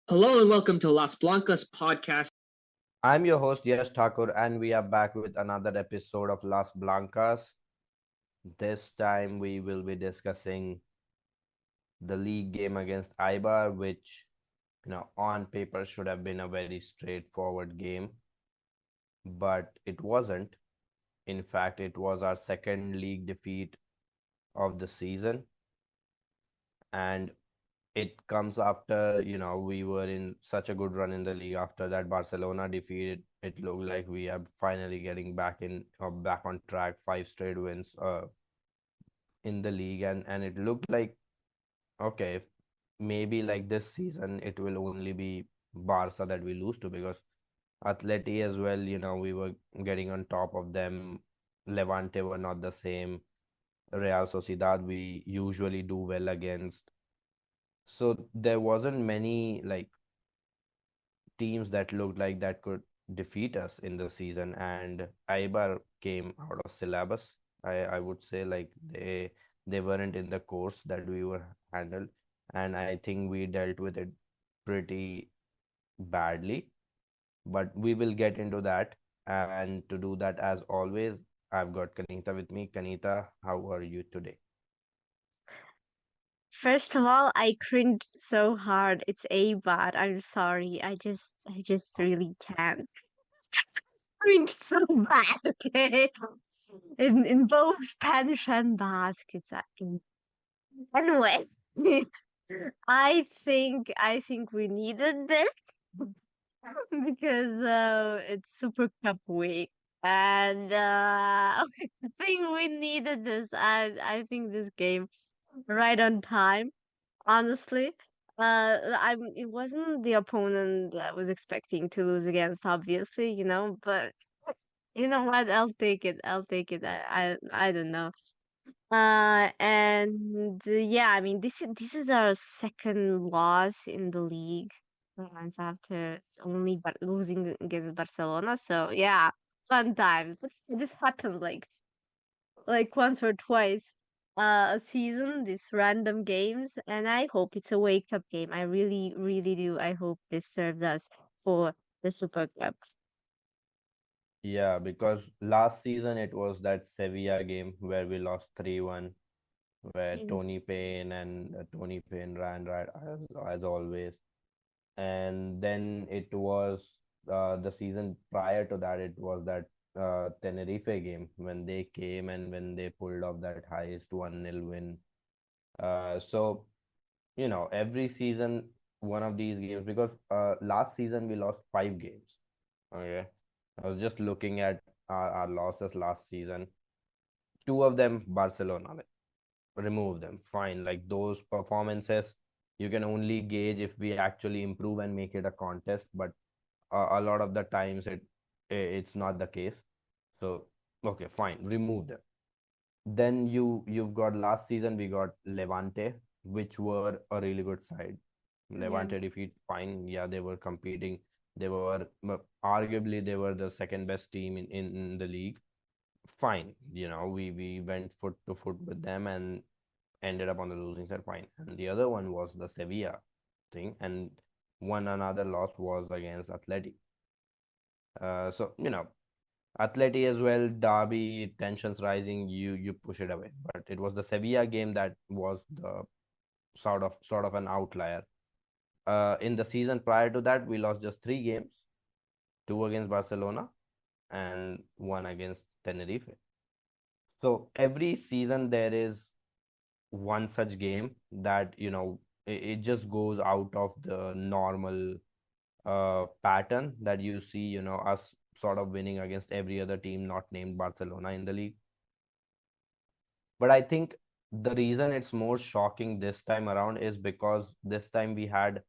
Hello and welcome to Las Blancas Podcast. I'm your host, Yash Thakur, and we are back with another episode of Las Blancas. This time we will be discussing the league game against Eibar, which, on paper should have been a very straightforward game, but it wasn't. In fact, it was our second league defeat of the season, and it comes after, we were in such a good run in the league. After that Barcelona defeat, it looked like we are finally getting back on track, five straight wins in the league, and it looked like, okay, maybe like this season it will only be Barca that we lose to, because Atleti as well, we were getting on top of them. Levante were not the same. Real Sociedad we usually do well against. So there wasn't many like teams that looked like that could defeat us in the season, and Eibar came out of syllabus. I would say like they weren't in the course that we were handled, and I think we dealt with it pretty badly. But we will get into that, and to do that, as always, I've got Kanita with me. Kanita, how are you today? First of all, I cringed so hard. It's Eibar. I'm sorry. I just really can't. Cringed so bad. Okay, in both Spanish and Basque. Anyway. I think we needed this because it's Super Cup week, and I think we needed this. I think this game right on time. Honestly, it wasn't the opponent that I was expecting to lose against, obviously, but you know what? I'll take it. I'll take it. I don't know. And yeah, I mean, this is our second loss in the league, and after only but losing against Barcelona. So yeah, fun times. This happens like once or twice a season, these random games, and I hope it's a wake up game. I really really do. I hope this serves us for the Super Cup. Yeah, because last season it was that Sevilla game where we lost 3-1, where Mm. Tony Payne ran right as always. And then it was the season prior to that, it was that Tenerife game when they came and when they pulled off that highest 1-0 win. So, every season, one of these games, because last season we lost five games. Okay. I was just looking at our losses last season. Two of them, Barcelona. Like, remove them. Fine. Like those performances, you can only gauge if we actually improve and make it a contest. But a lot of the times it's not the case. So okay, fine. Remove them. Then you've got last season we got Levante, which were a really good side. Yeah. Levante defeat, fine. Yeah, they were competing. They were arguably they were the second best team in the league. Fine. We went foot to foot with them and ended up on the losing side. Fine. And the other one was the Sevilla thing, and one another loss was against Atleti. So Atleti as well, Derby, tensions rising, you push it away. But it was the Sevilla game that was the sort of an outlier. In the season prior to that, we lost just three games, two against Barcelona and one against Tenerife. So every season there is one such game that it just goes out of the normal pattern that you see, us sort of winning against every other team not named Barcelona in the league. But I think the reason it's more shocking this time around is because this time we had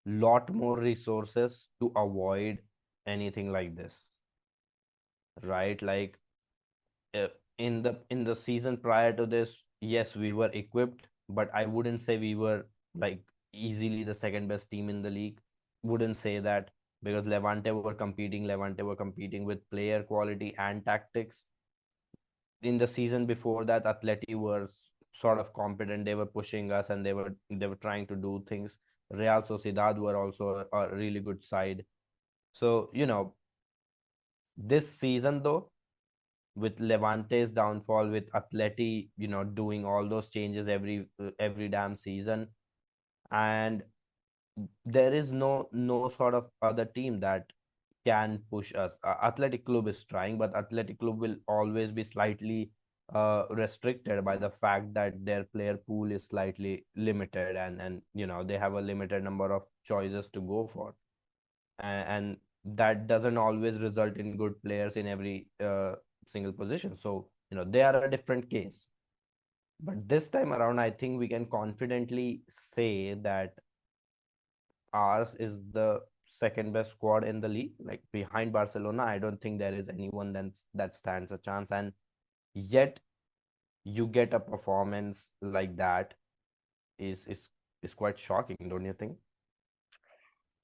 lot more resources to avoid anything like this, right? Like uh, in the season prior to this, yes, we were equipped, but I wouldn't say we were like easily the second best team in the league. Wouldn't say that, because Levante were competing with player quality and tactics. In the season before that, Atleti were sort of competent. They were pushing us and they were trying to do things. Real Sociedad were also a really good side. So, this season though, with Levante's downfall, with Atleti, doing all those changes every damn season, and there is no sort of other team that can push us. Athletic Club is trying, but Athletic Club will always be slightly restricted by the fact that their player pool is slightly limited, and they have a limited number of choices to go for, and that doesn't always result in good players in every single position. So they are a different case. But this time around, I think we can confidently say that ours is the second best squad in the league. Like behind Barcelona, I don't think there is anyone that stands a chance. And yet you get a performance like that is quite shocking, don't you think?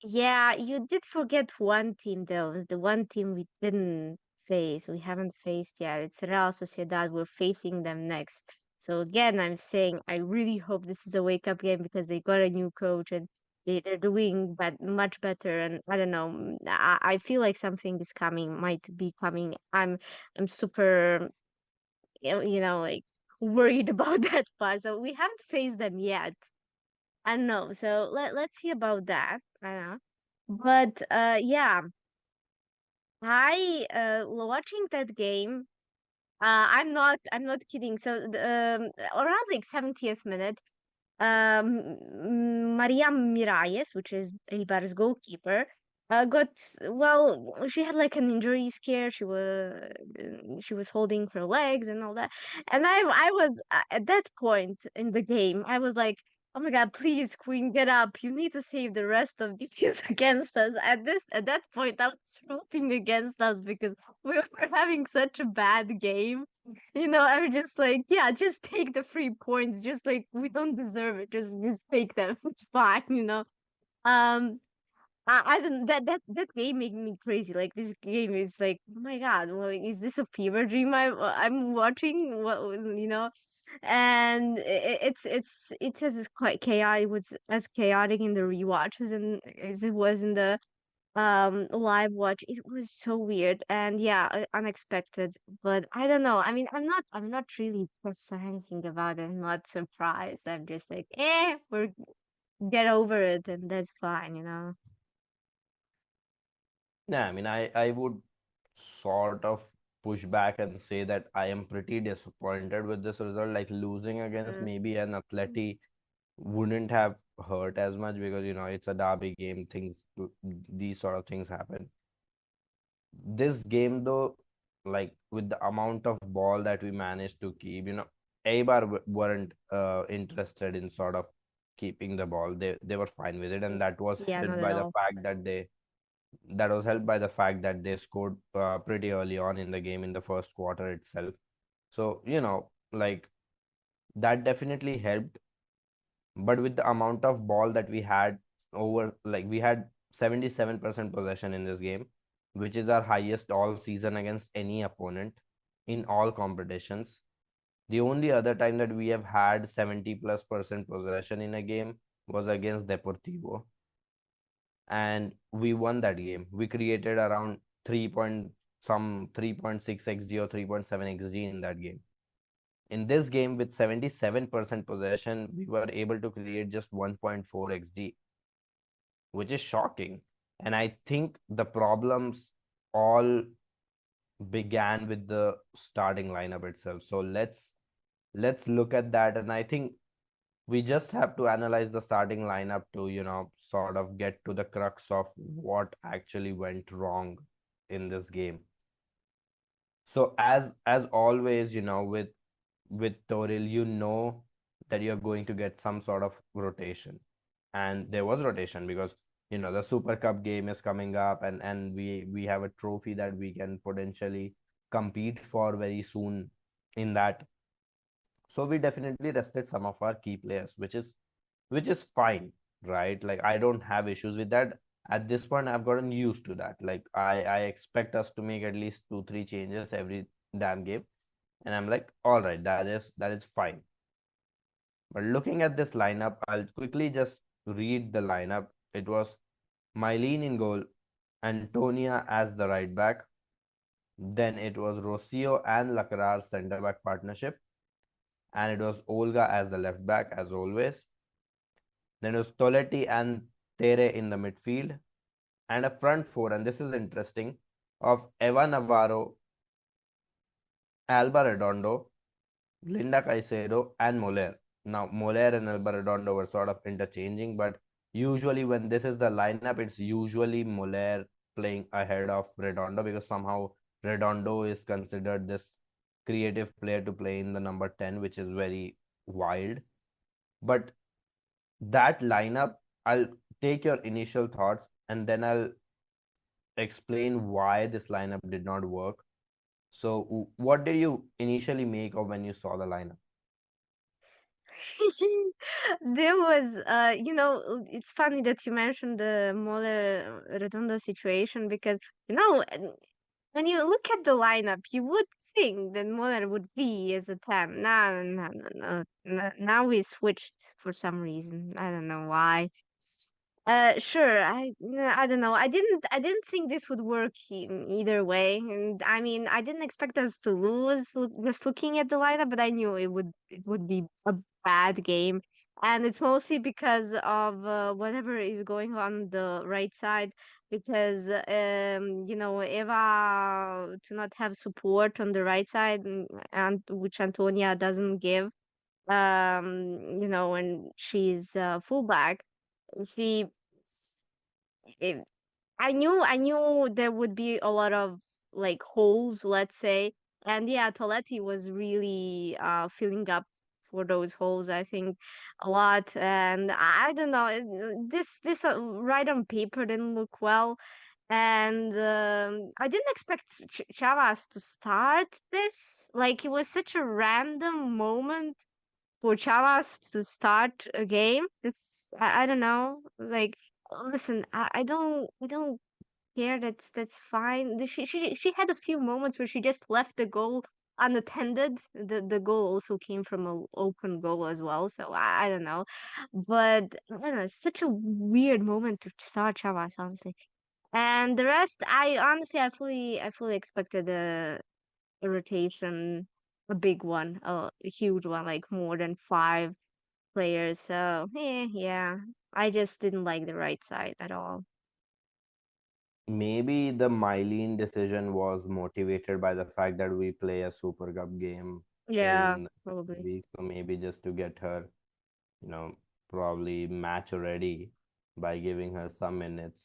Yeah, you did forget one team though. The one team we didn't face, we haven't faced yet. It's Real Sociedad. We're facing them next. So again, I'm saying I really hope this is a wake up game because they got a new coach and they're doing much better. And I don't know, I feel like something is coming, might be coming. I'm super, like worried about that part. So we haven't faced them yet. I don't know. So let's see about that. I don't know. But yeah, I watching that game. I'm not kidding. So around like 70th minute, Maria Miralles, which is Eibar's goalkeeper, got well. She had like an injury scare. She was holding her legs and all that. And I was at that point in the game. I was like, oh my God, please, Queen, get up! You need to save the rest of the teams against us. At that point, I was hoping against us because we were having such a bad game. I'm just like, yeah, just take the 3 points. Just like we don't deserve it. Just take them. It's fine. Um, I don't that game made me crazy. Like this game is like, oh my God, well, is this a fever dream I'm watching? And it's as quite chaotic. It was as chaotic in the rewatches and as it was in the live watch. It was so weird and yeah, unexpected. But I don't know. I mean, I'm not really pissed or anything about it. I'm not surprised. I'm just like, we're get over it and that's fine. Yeah, I mean, I would sort of push back and say that I am pretty disappointed with this result. Like losing against Mm. maybe an Atleti wouldn't have hurt as much because it's a derby game. These sort of things happen. This game though, like with the amount of ball that we managed to keep, Eibar weren't interested in sort of keeping the ball. They were fine with it, and Yeah, not at all. that was helped by the fact that they scored pretty early on in the game in the first quarter itself. So like that definitely helped. But with the amount of ball that we had like we had 77% possession in this game, which is our highest all season against any opponent in all competitions. The only other time that we have had 70 plus percent possession in a game was against Deportivo, and we won that game. We created around 3.6 xg or 3.7 xg in that game. In this game, with 77% possession, we were able to create just 1.4 xg, which is shocking. And I think the problems all began with the starting lineup itself. So let's look at that. And I think we just have to analyze the starting lineup to, sort of get to the crux of what actually went wrong in this game. So as always, with Toril, that you're going to get some sort of rotation. And there was rotation because the Super Cup game is coming up, and we have a trophy that we can potentially compete for very soon in that. So we definitely rested some of our key players, which is fine, right? Like I don't have issues with that. At this point, I've gotten used to that. Like I expect us to make at least 2 3 changes every damn game, and I'm like, all right, that is fine. But looking at this lineup, I'll quickly just read the lineup, it was Mylene in goal, Antonia as the right back, then it was Rocio and Lakrar centre back partnership, and it was Olga as the left back as always. Then it was Toletti and Tere in the midfield, and a front four, and this is interesting, of Eva Navarro, Alba Redondo, Linda Caicedo, and Moller. Now, Moller and Alba Redondo were sort of interchanging, but usually when this is the lineup, it's usually Moller playing ahead of Redondo because somehow Redondo is considered this creative player to play in the number 10, which is very wild. But that lineup, I'll take your initial thoughts and then I'll explain why this lineup did not work. So, what did you initially make of when you saw the lineup? There was, it's funny that you mentioned the Mole Redondo situation because, when you look at the lineup, you would think that Muller would be as a 10. No, no, no, no, no. Now we switched for some reason. I don't know why. Sure. I don't know. I didn't think this would work either way. And I mean, I didn't expect us to lose just looking at the lineup, but I knew it would be a bad game. And it's mostly because of whatever is going on the right side. Because Eva to not have support on the right side, and which Antonia doesn't give. When she's fullback, she it, I knew there would be a lot of like holes, let's say. And yeah, Toletti was really filling up for those holes, I think, a lot. And I don't know, this right on paper didn't look well. And I didn't expect Chavas to start this. Like, it was such a random moment for Chavas to start a game. I don't know. Like, listen, I don't care. That's fine. She had a few moments where she just left the goal unattended. The goal also came from an open goal as well. So I don't know, but I don't know. It's such a weird moment to start Chavas, honestly. And the rest, I fully expected a rotation, a big one, a huge one, like more than 5 players. So, yeah, I just didn't like the right side at all. Maybe the Mylene decision was motivated by the fact that we play a Super Cup game Yeah, in a probably. week. So maybe just to get her, you know, probably match ready by giving her some minutes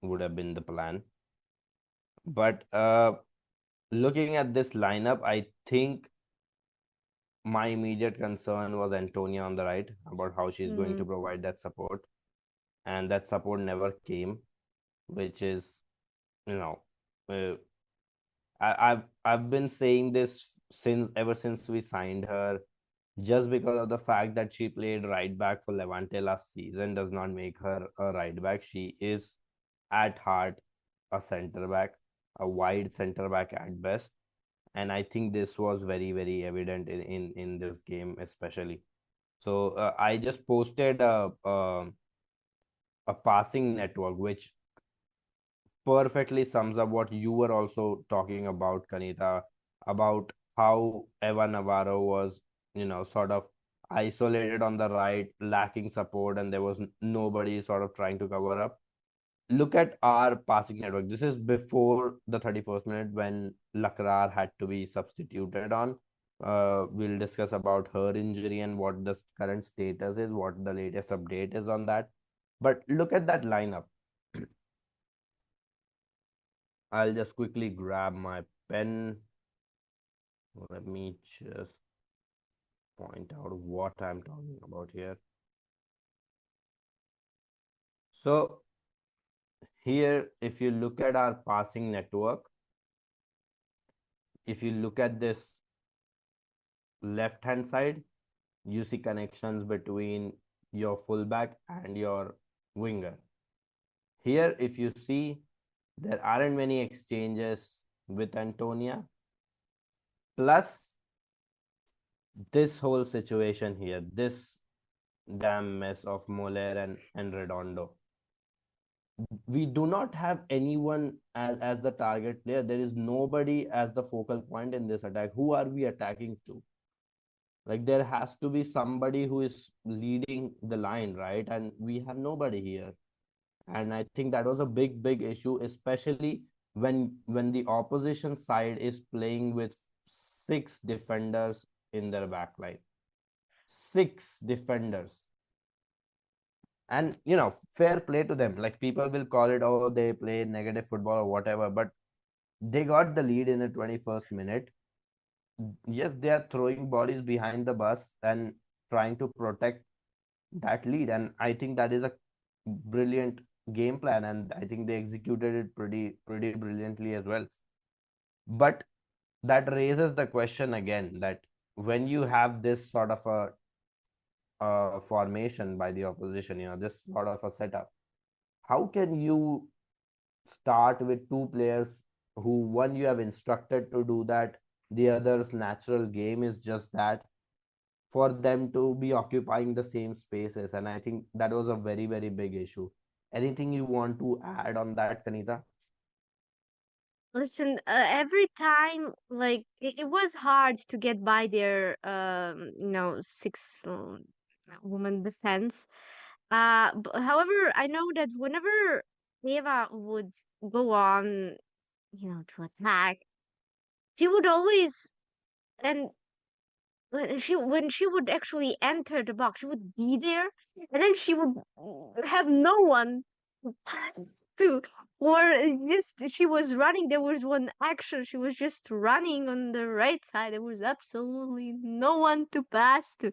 would have been the plan. But looking at this lineup, I think my immediate concern was Antonia on the right about how she's going to Mm, provide that support, and that support never came, which is, you know, uh, I've been saying this since ever since we signed her, just because of the fact that she played right back for Levante last season does not make her a right back. She is at heart a center back, a wide center back at best. And I think this was very, very evident in this game, especially. So I just posted a passing network, which perfectly sums up what you were also talking about, Kanita, about how Eva Navarro was, sort of isolated on the right, lacking support, and there was nobody sort of trying to cover up. Look at our passing network. This is before the 31st minute when Lakrar had to be substituted on. We'll discuss about her injury and what the current status is, what the latest update is on that. But look at that lineup. I'll just quickly grab my pen. Let me just point out what I'm talking about here. So, here, if you look at our passing network, if you look at this left hand side, you see connections between your fullback and your winger. Here, if you see, there aren't many exchanges with Antonia. Plus, this whole situation here, this damn mess of Moller and Redondo. We do not have anyone as the target player. There is nobody as the focal point in this attack. Who are we attacking to? Like there has to be somebody who is leading the line, right? And we have nobody here. And I think that was a big issue, especially when the opposition side is playing with six defenders in their back line. Six defenders. And fair play to them. Like people will call it, oh, they play negative football or whatever, but they got the lead in the 21st minute. Yes, they are throwing bodies behind the bus and trying to protect that lead. And I think that is a brilliant game plan, and I think they executed it pretty brilliantly as well. But that raises the question again that when you have this sort of a formation by the opposition, this sort of a setup, how can you start with two players who, one, you have instructed to do that, the other's natural game is just that, for them to be occupying the same spaces? And I think that was a very big issue. Anything you want to add on that, Kanita? Listen, every time, like it was hard to get by their, six woman defense. However, I know that whenever Eva would go on, to attack, she would always, and when she would actually enter the box, she would be there, and then she would have no one to, or just she was running. There was one action, she was just running on the right side. There was absolutely no one to pass to.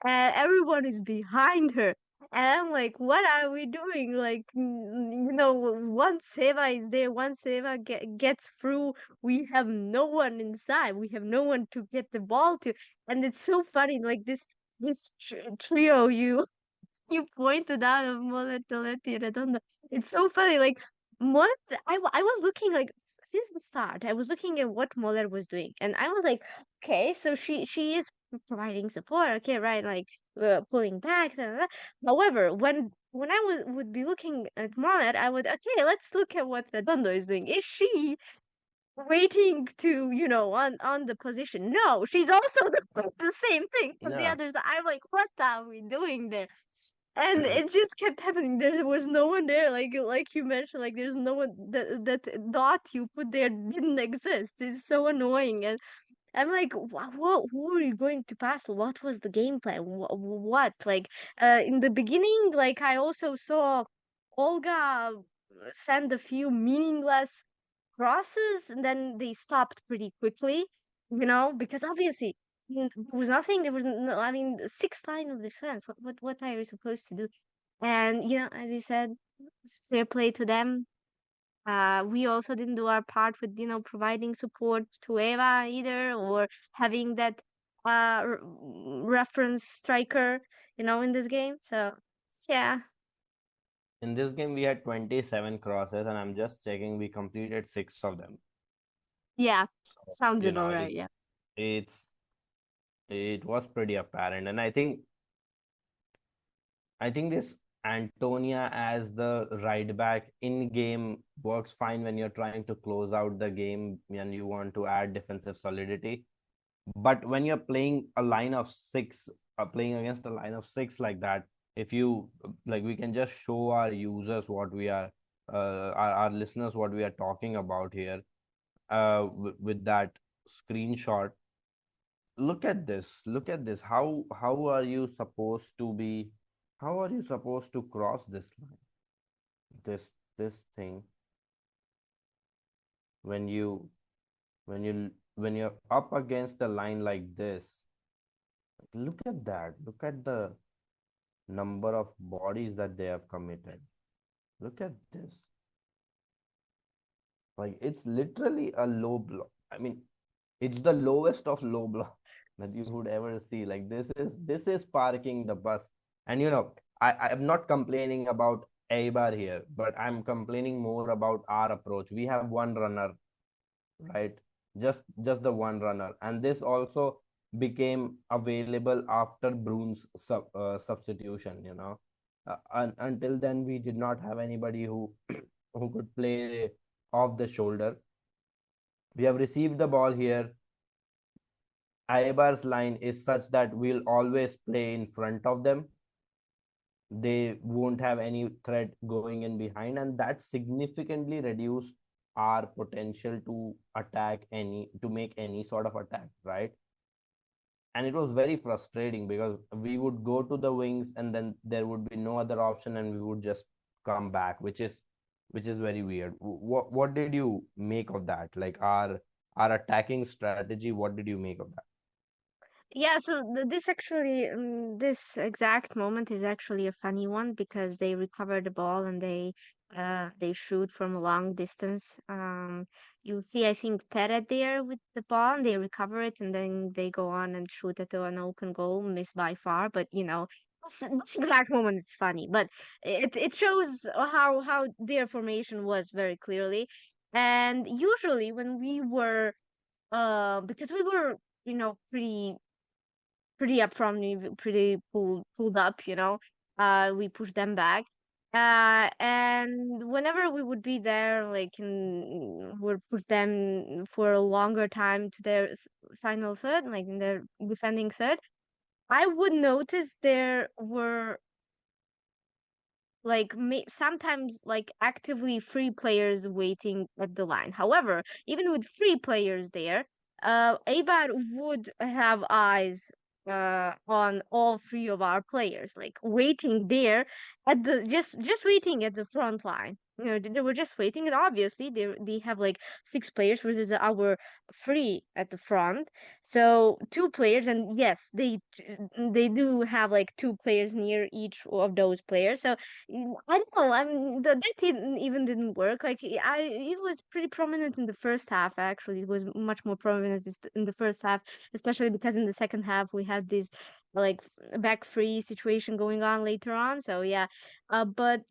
Everyone is behind her. And I'm like, what are we doing? Like, once Eva is there, once Eva gets through, we have no one inside. We have no one to get the ball to. And it's so funny, like this trio you pointed out of Moller, Toletti, Redondo. It's so funny. Like Moller, I was looking like since the start. I was looking at what Moller was doing, and I was like, okay, so she is providing support. Okay, right, like pulling back. Da, da, da. However, when I would be looking at Moller, I would, okay, let's look at what Redondo is doing. Is she waiting to, on the position? No, she's also the same thing from the Yeah. other side. I'm like, what are we doing there? And it just kept happening. There was no one there, like you mentioned, like there's no one, that dot you put there didn't exist. It's so annoying. And I'm like, what, who are you going to pass? What was the game plan? What? Like, in the beginning, like I also saw Olga send a few meaningless crosses, and then they stopped pretty quickly, because obviously there was nothing. There was no, I mean, sixth line of defense. What are you supposed to do? And as you said, fair play to them. We also didn't do our part with providing support to Eva either, or having that reference striker, in this game. So yeah, In this game, we had 27 crosses, and I'm just checking, we completed six of them. yeah, So, sounds about right. it's Yeah, it's it was pretty apparent. And I think this Antonia as the right back in game works fine when you're trying to close out the game and you want to add defensive solidity. But when you're playing a line of six, playing against a line of six like that, if you like, we can just show our users what we are, our listeners what we are talking about here, with that screenshot. Look at this. How are you supposed to be? How are you supposed to cross this line? This thing, when you when you're up against the line like this. Look at that. Look at the number of bodies that they have committed. Look at this. Like it's literally a low block. I mean, it's the lowest of low block that you would ever see. Like this is parking the bus. And I'm not complaining about Eibar here, but I'm complaining more about our approach. We have one runner, right? Just the one runner. And this also became available after Bruno's substitution. Until then, we did not have anybody who who could play off the shoulder. We have received the ball here. Eibar's line is such that we'll always play in front of them. They won't have any threat going in behind, and that significantly reduced our potential to make any sort of attack, right? And it was very frustrating because we would go to the wings and then there would be no other option and we would just come back, which is very weird. What did you make of that? Like our attacking strategy, what did you make of that? Yeah, so this actually, this exact moment is actually a funny one because they recover the ball and they shoot from a long distance. You see, I think Tere there with the ball, and they recover it, and then they go on and shoot at an open goal, missed by far. But this exact moment is funny, but it shows how their formation was very clearly. And usually when we were, because we were, pretty upfront, pretty pulled up, we pushed them back. And whenever we would be there, like would push them for a longer time to their final third, like in their defending third, I would notice there were like sometimes like actively free players waiting at the line. However, even with free players there, Eibar would have eyes on all three of our players, like waiting there at the just waiting at the front line. They were just waiting, and obviously they have like six players, which is our three at the front. So two players, and yes, they do have like two players near each of those players. So I don't know. I mean, that didn't work. Like it was pretty prominent in the first half. Actually, it was much more prominent in the first half, especially because in the second half we had this like back free situation going on later on. So yeah, but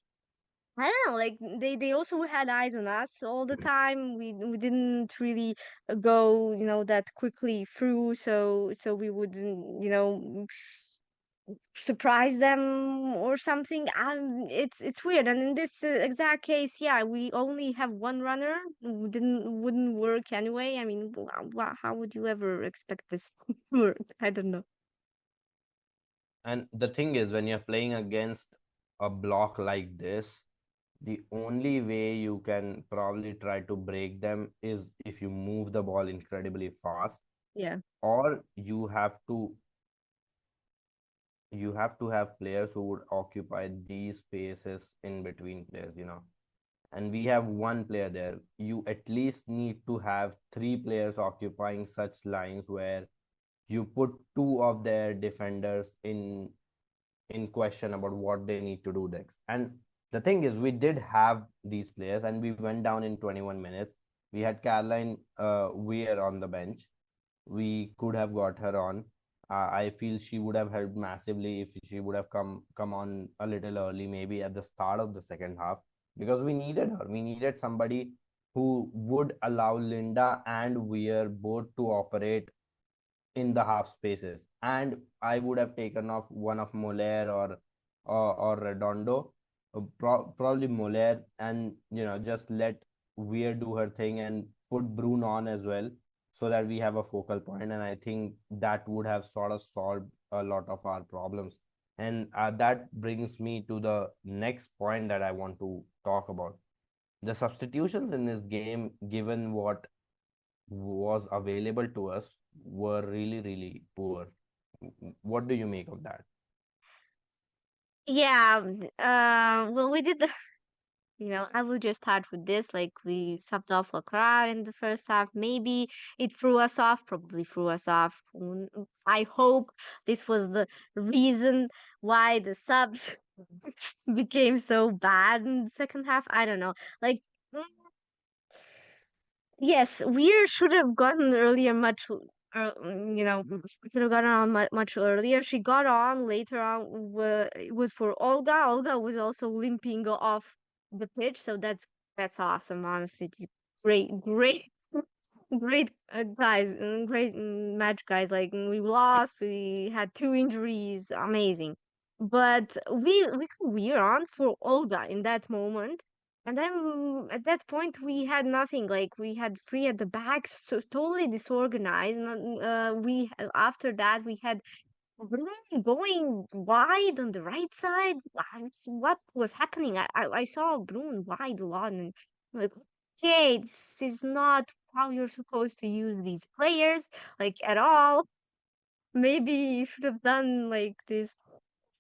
I don't know. Like they also had eyes on us all the time. We didn't really go that quickly through. So we would surprise them or something. It's weird. And in this exact case, yeah, we only have one runner. Wouldn't work anyway. I mean, how would you ever expect this to work? I don't know. And the thing is, when you're playing against a block like this, the only way you can probably try to break them is if you move the ball incredibly fast, Yeah. or you have to have players who would occupy these spaces in between players. And we have one player there. You at least need to have three players occupying such lines where you put two of their defenders in question about what they need to do next. And the thing is, we did have these players, and we went down in 21 minutes. We had Caroline Weir on the bench. We could have got her on. I feel she would have helped massively if she would have come on a little early, maybe at the start of the second half, because we needed her. We needed somebody who would allow Linda and Weir both to operate in the half spaces. And I would have taken off one of Moller or Redondo, probably Moller, and just let Weir do her thing and put Bruno on as well, so that we have a focal point. And I think that would have sort of solved a lot of our problems. And that brings me to the next point that I want to talk about. The substitutions in this game, given what was available to us, were really, really poor. What do you make of that? Yeah. Well, we did the. I will just start with this. Like we subbed off Lakrar in the first half. Maybe it threw us off. Probably threw us off. I hope this was the reason why the subs became so bad in the second half. I don't know. Like, yes, we should have gotten earlier much. Should have gotten on much earlier. She got on later on. It was for Olga. Olga was also limping off the pitch, so that's awesome. Honestly, it's great, great, great guys, great match, guys. Like we lost, we had two injuries, amazing. But we got weird on for Olga in that moment, and then at that point we had nothing. Like we had three at the back, so totally disorganized. And after that we had Bruin going wide on the right side. What was happening? I saw Bruin wide a lot, and I'm like, okay, this is not how you're supposed to use these players, like at all. Maybe you should have done like this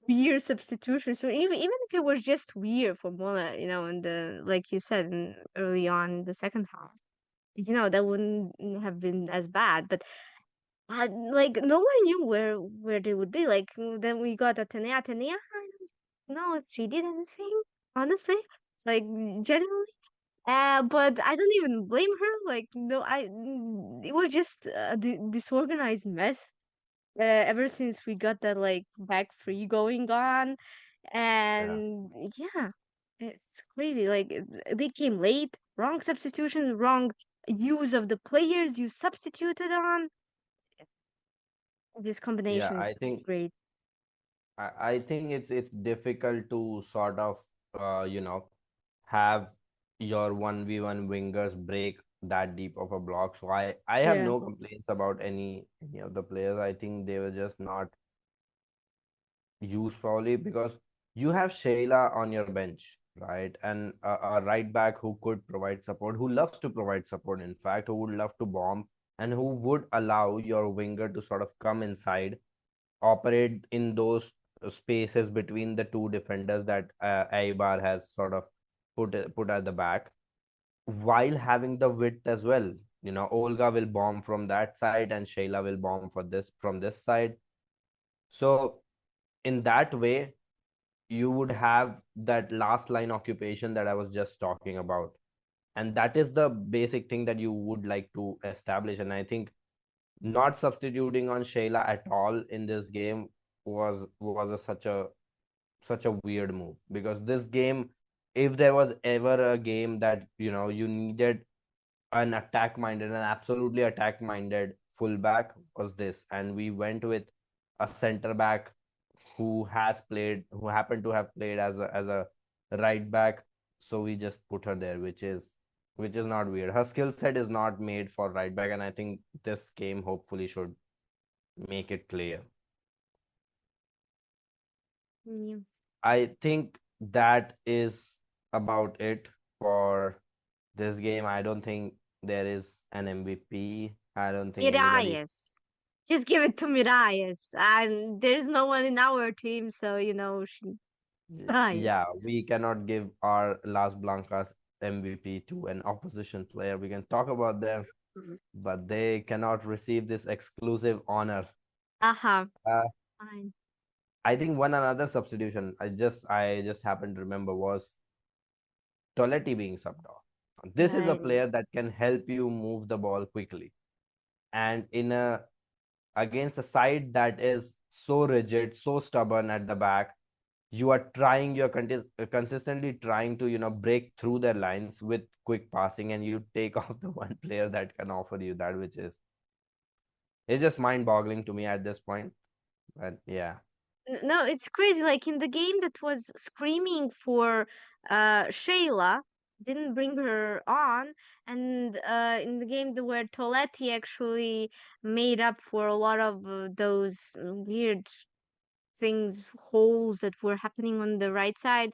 weird substitution. So even if it was just weird for Mola, in the like you said early on in the second half, that wouldn't have been as bad. But like no one knew where they would be. Like then we got Atenea. Atenea, I don't know if she did anything, honestly. Like genuinely. But I don't even blame her. Like no, it was just a disorganized mess. Ever since we got that like back free going on, Yeah. and yeah, it's crazy. Like they came late, wrong substitutions, wrong use of the players you substituted on. This Yeah, combination is great. I think it's difficult to sort of have your 1v1 wingers break that deep of a block. So I have Yeah. no complaints about any of the players. I think they were just not used probably because you have Shayla on your bench, right? And a right back who could provide support, who loves to provide support, in fact, who would love to bomb and who would allow your winger to sort of come inside, operate in those spaces between the two defenders that Eibar has sort of put at the back while having the width as well. Olga will bomb from that side and Shayla will bomb for this from this side. So in that way, you would have that last line occupation that I was just talking about. And that is the basic thing that you would like to establish. And I think not substituting on Shayla at all in this game was such a weird move because this game, if there was ever a game that you needed an attack minded, an absolutely attack minded fullback, was this. And we went with a center back who happened to have played as a right back. So we just put her there, which is not weird. Her skill set is not made for right back, and I think this game hopefully should make it clear. Yeah. I think that is about it for this game. I don't think there is an MVP. I don't think anybody. Miralles. Just give it to Miralles. And there's no one in our team, so she nice. Yeah, we cannot give our Las Blancas MVP to an opposition player. We can talk about them, but they cannot receive this exclusive honor. Uh-huh. Uh, Fine. I think one another substitution I just happened to remember was Toletti being subbed off. This is a Right. player that can help you move the ball quickly, and in a against a side that is so rigid, so stubborn at the back, you're consistently trying to break through their lines with quick passing, and you take off the one player that can offer you that, which is it's just mind boggling to me at this point. But yeah. No, it's crazy. Like in the game that was screaming for Shayla, didn't bring her on, and in the game where Toletti actually made up for a lot of those weird things, holes that were happening on the right side,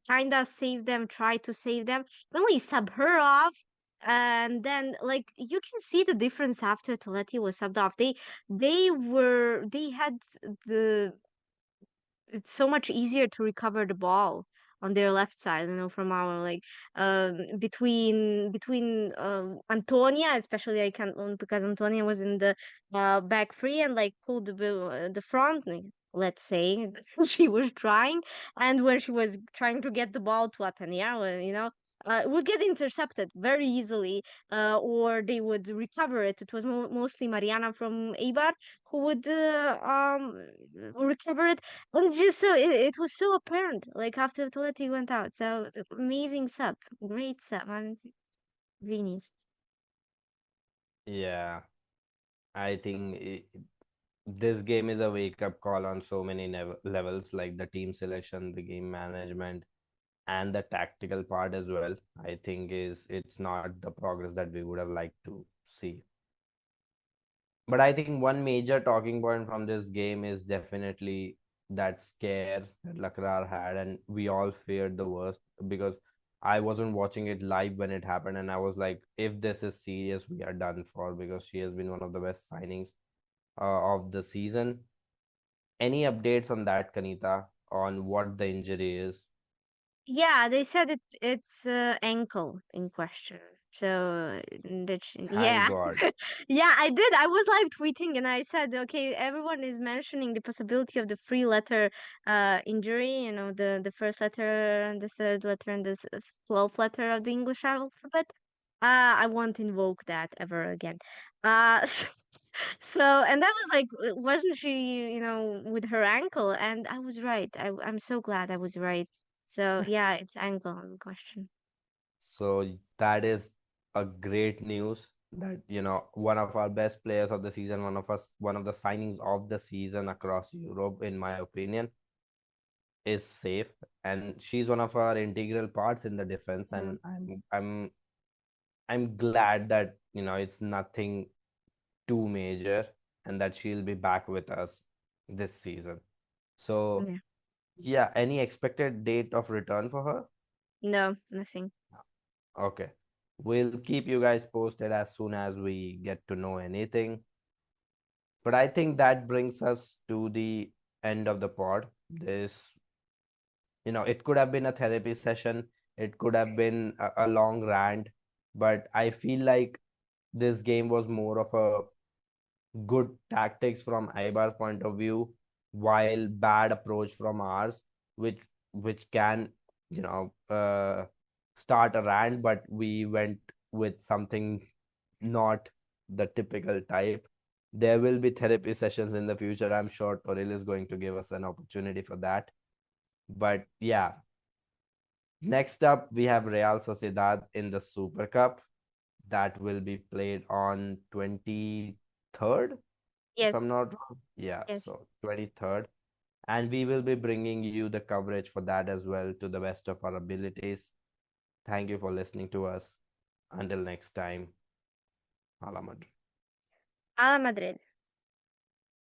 kinda save them, try to save them, only sub her off. And then, like, you can see the difference after Toletti was subbed off. They had the it's so much easier to recover the ball on their left side, from our like between Antonia, especially I can't because Antonia was in the back free and like pulled the front, like, let's say she was trying, and when she was trying to get the ball to Atania, would get intercepted very easily, or they would recover it. It was mostly Mariana from Eibar who would recover it, but it's just it was so apparent, like after Toletti went out. So amazing sub, great sub. I mean, genius. Yeah, I think this game is a wake-up call on so many levels, like the team selection, the game management, and the tactical part as well. I think is it's not the progress that we would have liked to see. But I think one major talking point from this game is definitely that scare that Lakrar had, and we all feared the worst because I wasn't watching it live when it happened, and I was like, if this is serious, we are done for because she has been one of the best signings of the season. Any updates on that, Kanita, on what the injury is? Yeah, they said it's ankle in question. So Thank yeah, God. yeah, I did. I was live tweeting and I said, okay, everyone is mentioning the possibility of the three letter injury. You know, the first letter and the third letter and the 12th letter of the English alphabet. I won't invoke that ever again. So and I was like, wasn't she, with her ankle? And I was right. I'm so glad I was right. So yeah, it's ankle in question. So that is a great news that one of our best players of the season, one of the signings of the season across Europe, in my opinion, is safe, and she's one of our integral parts in the defense. Mm, And I'm glad that it's nothing too major, and that she'll be back with us this season. So yeah. yeah, any expected date of return for her? No, nothing. Okay. We'll keep you guys posted as soon as we get to know anything. But I think that brings us to the end of the pod. It could have been a therapy session, it could have been a long rant, but I feel like this game was more of a good tactics from Eibar's point of view, while bad approach from ours, which can you know uh, start a rant, but we went with something not the typical type. There will be therapy sessions in the future. I'm sure Toril is going to give us an opportunity for that. But yeah, next up we have Real Sociedad in the Super Cup that will be played on 23rd, if I'm Yes, not wrong. Yeah, yes. so 23rd. And we will be bringing you the coverage for that as well to the best of our abilities. Thank you for listening to us. Until next time, Hala Madrid. A Madrid.